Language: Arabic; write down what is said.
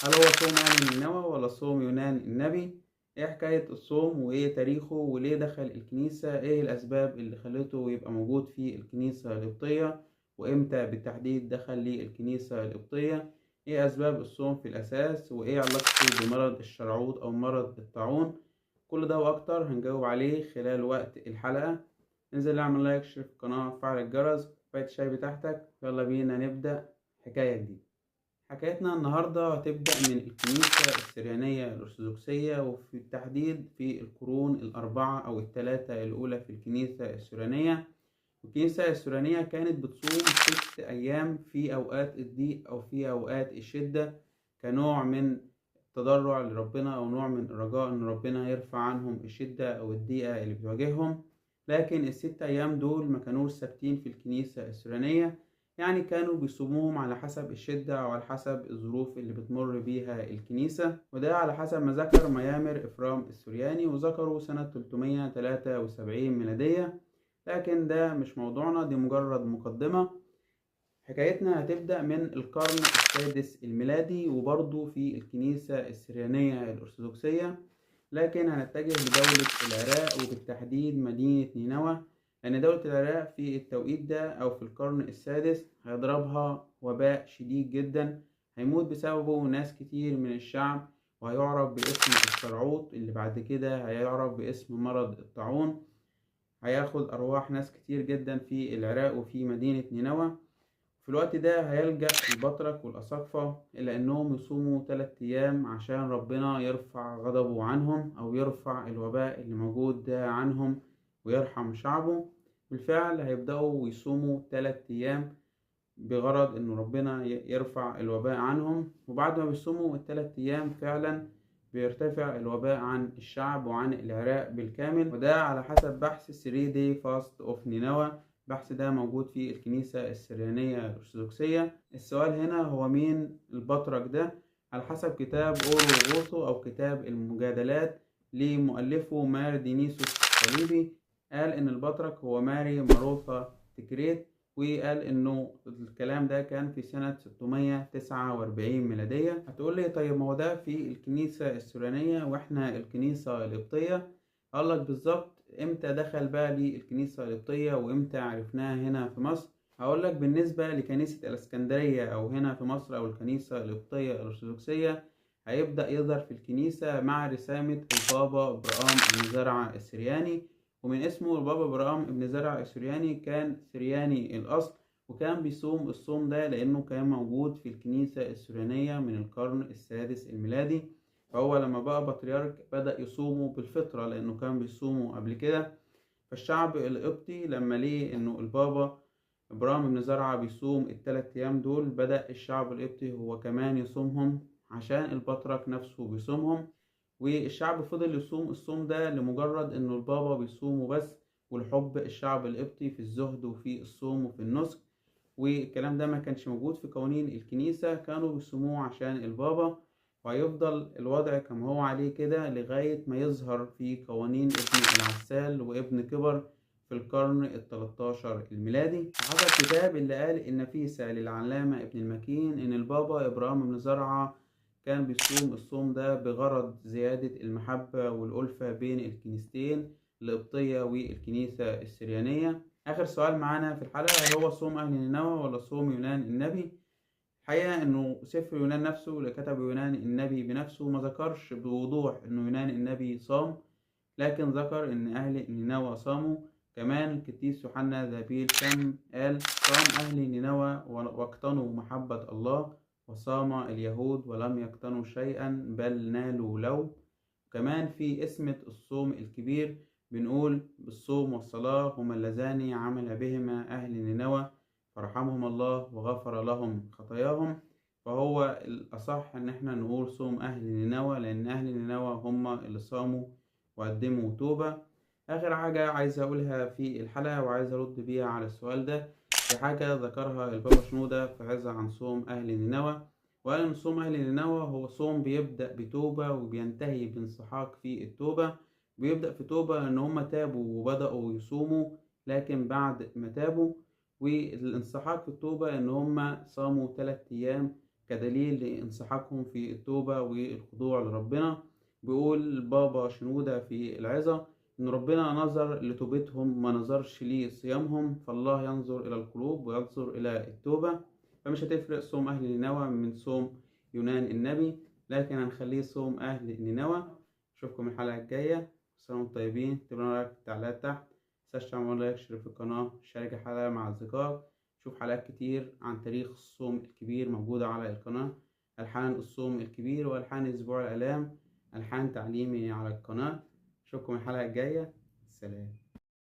هل هو صوم أهل نينوى ولا صوم يونان النبي؟ إيه حكاية الصوم وإيه تاريخه وليه دخل الكنيسة؟ إيه الأسباب اللي خلته يبقى موجود في الكنيسة القبطية؟ وإمتى بالتحديد دخل للكنيسة القبطية؟ إيه أسباب الصوم في الأساس؟ وإيه علاقته بمرض الشرعوط أو مرض الطاعون؟ كل ده وأكتر هنجاوب عليه خلال وقت الحلقة. انزل اعمل لايك، اشترك في القناة، وفعل الجرس، كوباية الشاي بتاعتك. يلا بينا نبدأ حكاية جديدة. حكايتنا النهاردة هتبدأ من الكنيسة السريانية الأرثوذكسية، وفي التحديد في القرون الأربعة أو الثلاثة الأولى في الكنيسة السريانية. الكنيسة السريانية كانت بتصوم 6 أيام في أوقات الضيق أو في أوقات الشدة، كنوع من التضرع لربنا أو نوع من الرجاء إن ربنا يرفع عنهم الشدة أو الضيقة اللي بتواجههم. لكن ال6 أيام دول ما كانوش ثابتين في الكنيسة السريانية، يعني كانوا بيصوموهم على حسب الشدة أو على حسب الظروف اللي بتمر بيها الكنيسة، وده على حسب ما ذكر ميامر إفرام السورياني، وذكروا سنة 373 ميلادية. لكن ده مش موضوعنا، دي مجرد مقدمة. حكايتنا هتبدأ من القرن السادس الميلادي، وبرضه في الكنيسة السريانية الأرثوذكسية، لكن هنتجه لدولة العراق وبالتحديد مدينة نينوى، لأن دولة العراق في التوقيت ده أو في القرن السادس هيضربها وباء شديد جدا، هيموت بسببه ناس كتير من الشعب، وهيعرف باسم الشرعوط اللي بعد كده هيعرف باسم مرض الطاعون. هياخد أرواح ناس كتير جدا في العراق وفي مدينة نينوى. في الوقت ده هيلجأ البطرك والأساقفة إلى إنهم يصوموا 3 أيام عشان ربنا يرفع غضبه عنهم أو يرفع الوباء اللي موجود ده عنهم ويرحم شعبه. بالفعل هيبدأوا يصوموا 3 أيام بغرض إن ربنا يرفع الوباء عنهم، وبعد ما بيصوموا ال3 أيام فعلا بيرتفع الوباء عن الشعب وعن العراق بالكامل، وده على حسب بحث 3 Day Fast of نينوى. البحث ده موجود في الكنيسة السريانية الأرثوذكسية. السؤال هنا هو مين البطرك ده؟ على حسب كتاب أورو غوثو أو كتاب المجادلات لمؤلفه مار دينيسوس الصليبي، قال إن البطرك هو ماري ماروثا تكريت، وقال انه الكلام ده كان في سنة 649 ميلادية. هتقول لي طيب ما هو ده في الكنيسة السوريانية واحنا الكنيسة القبطية. اقول لك بالظبط امتى دخل بقى للكنيسة القبطية وامتى عرفناها هنا في مصر. هقول لك بالنسبة لكنيسة الاسكندرية او هنا في مصر او الكنيسة القبطية الارثوذكسية، هيبدأ يظهر في الكنيسة مع رسامة البابا برقام بن زرعة السرياني. ومن اسمه البابا برام ابن زرع السورياني، كان سرياني الأصل، وكان بيصوم الصوم ده لأنه كان موجود في الكنيسة السوريانية من القرن السادس الميلادي. فهو لما بقى بطريرك بدأ يصومه بالفطرة لأنه كان بيصومه قبل كده. فالشعب القبطي لما ليه إنه البابا إبراهيم بن زرعة بيصوم ال3 أيام دول، بدأ الشعب القبطي هو كمان يصومهم عشان البطرك نفسه بيصومهم. والشعب فضل يصوم الصوم ده لمجرد إنه البابا بيصومه بس، ولحب الشعب القبطي في الزهد وفي الصوم وفي النسك. والكلام ده ما كانش موجود في قوانين الكنيسة، كانوا بيصوموه عشان البابا. وهيفضل الوضع كما هو عليه كده لغاية ما يظهر في قوانين ابن العسال وابن كبر في القرن ال13 الميلادي. حسب كتاب اللي قال النفيسة للعلامة ابن المكين إن البابا إبراهيم بن زرعة كان بيصوم الصوم ده بغرض زيادة المحبة والألفة بين الكنيستين القبطية والكنيسة السريانية. آخر سؤال معانا في الحلقة، هل هو صوم أهل نينوى ولا صوم يونان النبي؟ الحقيقة إنه سفر يونان نفسه اللي كتب يونان النبي بنفسه ما ذكرش بوضوح إنه يونان النبي صام، لكن ذكر إن أهل نينوى صاموا. كمان القديس يوحنا ذهبي الفم قال صام أهل نينوى واقتنوا محبة الله، وصام اليهود ولم يقتنوا شيئا بل نالوا لو. كمان في اسمة الصوم الكبير بنقول بالصوم والصلاة هما اللذان عمل بهما أهل نينوى فرحمهم الله وغفر لهم خطاياهم. فهو الأصح إن احنا نقول صوم أهل نينوى، لأن أهل نينوى هما اللي صاموا وقدموا توبة. آخر حاجة عايز أقولها في الحلقة وعايز أرد بيها على السؤال ده، في حاجة ذكرها البابا شنودة في عظة عن صوم أهل نينوى، وقال إن صوم أهل نينوى هو صوم بيبدأ بتوبة وبينتهي بانسحاق في التوبة. بيبدأ في توبة إن هم تابوا وبدأوا يصوموا، لكن بعد ما تابوا، والانسحاق في التوبة إن هم صاموا 3 أيام كدليل لانسحاقهم في التوبة والخضوع لربنا. بيقول بابا شنودة في العظة إن ربنا نظر لتوبتهم ما نظرش لصيامهم، فالله ينظر إلى القلوب وينظر إلى التوبة. فمش هتفرق صوم أهل نينوى من صوم يونان النبي، لكن هنخليه صوم أهل نينوى. أشوفكم الحلقة الجاية، سلام طيبين. اكتبوا لنا رأيك في التعليقات تحت، متنساش تعمل لايك، اشترك في القناة، شارك الحلقة مع أصدقائك. شوف حلقات كتير عن تاريخ الصوم الكبير موجودة على القناة، ألحان الصوم الكبير وألحان أسبوع الآلام، ألحان تعليمي على القناة. أشوفكم الحلقة الجاية، سلام.